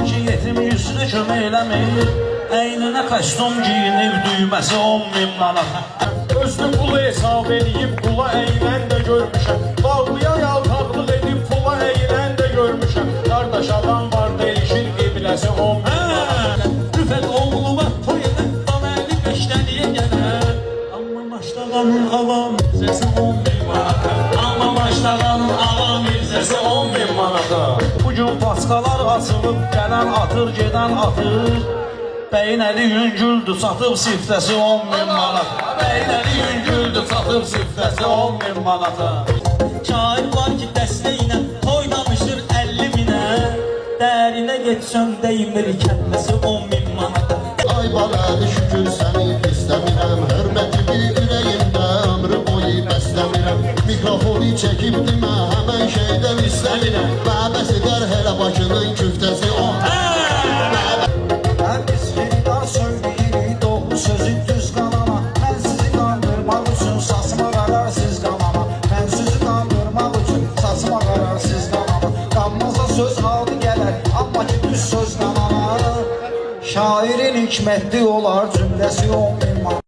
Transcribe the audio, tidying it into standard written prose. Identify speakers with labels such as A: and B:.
A: ki yetim yüzünə kömək eləmir. Əyninə kostyum giyinir, düyməsi 10.000 manat. Özünü pulu hesab eləyib, pula əylən də görmüşəm. Bağlıya yaltaqlıq edib, pula əylən də görmüşəm. Qardaş adam var deyişir, qibləsi 10.000 manat. Rüfət oğluma toy edən, daməli beşləniyə gələr. Amma başlağanın avam mirzəsi 10.000 manata. Amma başlağanın avam mirzəsi 10.000 manata. Bugün paskalar açılıb, gələn atır, gedən atır. Bəyin əli yüngüldür, satıb siftəsi 10.000 manat. Bəyin əli yüngüldür, satıb siftəsi 10.000 manata. Şair var ki dəstəyinə oynamışdır 50 minə. Dərinə geçsəm dəymir kəlməsi 10.000 manata.
B: Ay baladı şükür səni istəmirəm, hörmətimi ürəyimdə ömrü boyu bəstəmirəm. Mikrofonu çəkib demə, həmən şeydən istəmirəm. Bəbəs edər hələ başının küftəsi 10.000
A: söyleyirik doğru sözün düz kanama. Ben sizi kandırmak için saçma karar siz kanama. Ben sizi kandırmak için saçma karar siz kanama. Kanmaza söz aldı gelir ama ki düz söz kanama. Şairin hikmetli olar cümlesi 10.000 manat.